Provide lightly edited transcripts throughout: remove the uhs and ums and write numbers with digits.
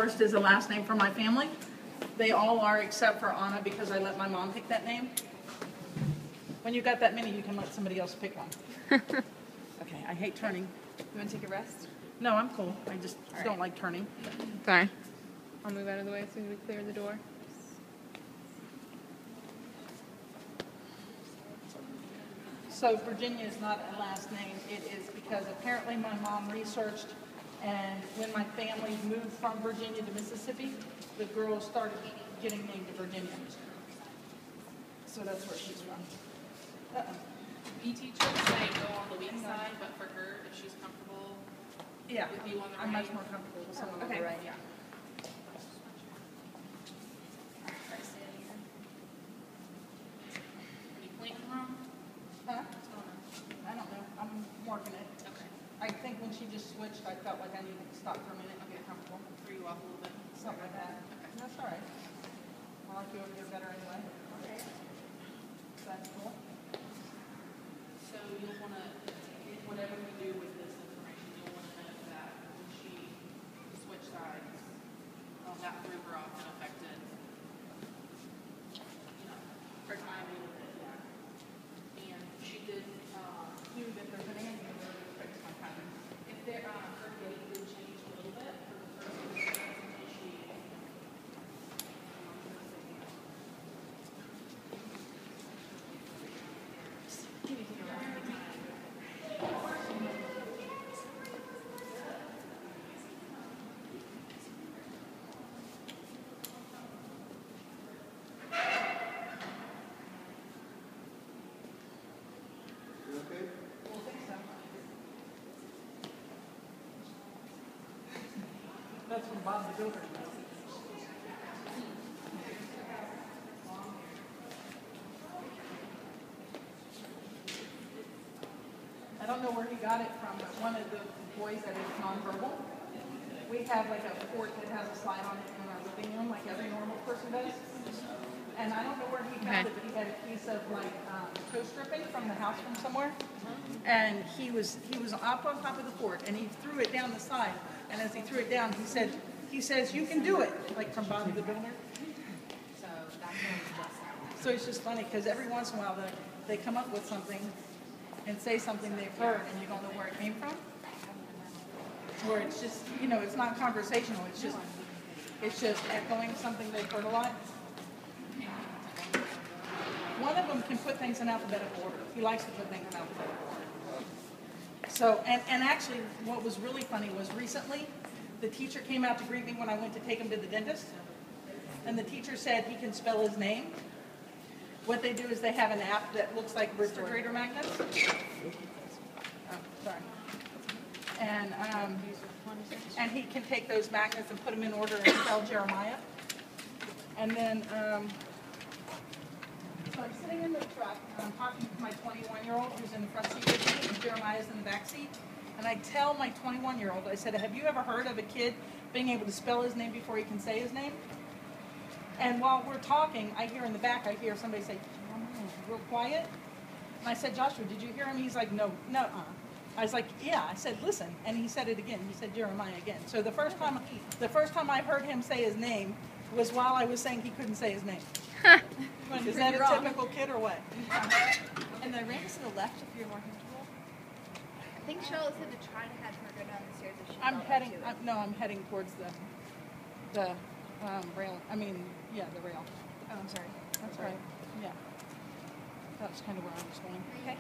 first is a last name for my family. They all are except for Anna because I let my mom pick that name. When you got that many, you can let somebody else pick one. Okay, I hate turning. You want to take a rest? No, I'm cool. I just don't like turning. Sorry. I'll move out of the way as soon as we clear the door. So Virginia is not a last name. It is because apparently my mom researched, and when my family moved from Virginia to Mississippi, the girls started getting named Virginia. So that's where she's from. Me teachers say go on the weak side, but for her, if she's comfortable with you on the right. I'm much more comfortable with someone on the right. Yeah. Are you pointing wrong? Huh? What's going on? I don't know. I'm working it. Okay. I think when she just switched, I felt like I needed to stop for a minute and get comfortable. Threw you off a little bit. Something like that. Okay. That's all right. I like you over here better anyway. Okay. That's cool. So you'll want to, whatever you do with this information, you'll want to note that when she switched sides, that threw her off and affected, her time a little bit. Yeah. And she did Do that there's an answer that affects my timing. if there, her gait did change a little bit for the first few seconds until she. That's from Bob the Builder. I don't know where he got it from, but one of the boys that is nonverbal, we have like a fort that has a slide on it in our living room, like every normal person does. And I don't know where he found it, but he had a piece of like toast stripping from the house from somewhere. And he was up on top of the fort, and he threw it down the side. And as he threw it down, he says, "You can do it," like from Bob the Builder. So that's just. So it's just funny because every once in a while they come up with something and say something they've heard and you don't know where it came from. Or it's just, it's not conversational. It's just echoing something they've heard a lot. One of them can put things in alphabetical order. He likes to put things in alphabetical order. So, and actually what was really funny was recently the teacher came out to greet me when I went to take him to the dentist. And the teacher said he can spell his name. What they do is they have an app that looks like refrigerator magnets. Oh, sorry. And he can take those magnets and put them in order and spell Jeremiah. And then, so I'm sitting in the truck and I'm talking to my 21-year-old who's in the front seat with me and Jeremiah's in the back seat. And I tell my 21-year-old, I said, "Have you ever heard of a kid being able to spell his name before he can say his name?" And while we're talking, I hear in the back, somebody say, real quiet. And I said, "Joshua, did you hear him?" He's like, no. I was like, "Yeah." I said, "Listen." And he said it again. He said Jeremiah again. So the first time I heard him say his name was while I was saying he couldn't say his name. Is that a typical kid or what? And the ramps to the left if you're more comfortable. I think Charlotte said to try to have her go down the stairs if she I'm heading towards the rail. The rail. Oh, I'm sorry. That's right. Yeah. That's kind of where I was going. Okay.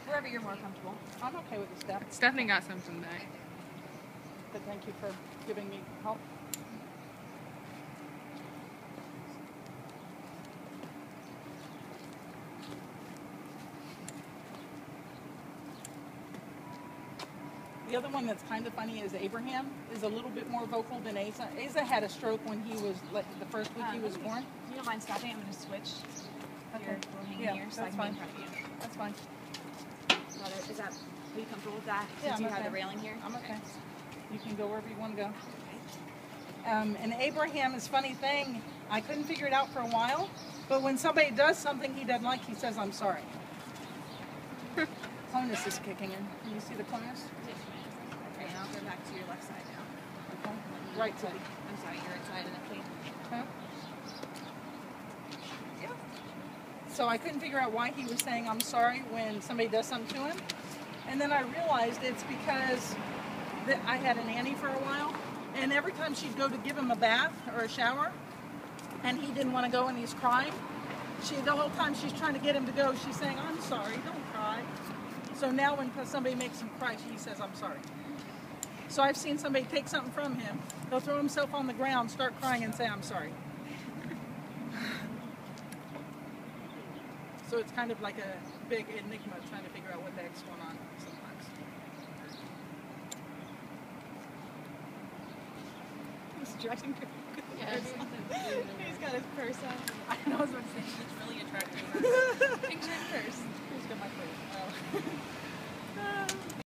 Wherever you're more comfortable. I'm okay with the step. Stephanie got something back. But thank you for giving me help. The other one that's kind of funny is Abraham is a little bit more vocal than Asa. Asa had a stroke when he was the first week he was born. If you don't mind stopping, I'm going to switch. Okay. We'll hang here so I that's can be fine. in front of you. That's fine. Are you comfortable with that? Yeah, Since you I'm have okay. the railing here? I'm okay. You can go wherever you want to go. And Abraham is a funny thing. I couldn't figure it out for a while, but when somebody does something he doesn't like, he says, "I'm sorry." Clonus is kicking in. Can you see the clonus? Okay, and I'll go back to your left side now. Okay. Right side. I'm how you're excited and clean. Huh? Yeah. So I couldn't figure out why he was saying I'm sorry when somebody does something to him. And then I realized it's because I had a nanny for a while, and every time she'd go to give him a bath or a shower, and he didn't want to go and he's crying, the whole time she's trying to get him to go, she's saying, I'm sorry, don't cry. So now when somebody makes him cry, he says, I'm sorry. So I've seen somebody take something from him, he'll throw himself on the ground, start crying, and say, I'm sorry. So it's kind of like a big enigma trying to figure out what the heck's going on sometimes. He's dressing good. Yes. He's got his purse on. I know, I was about to say, It's really attractive. Picture and purse. who's got my purse? Oh.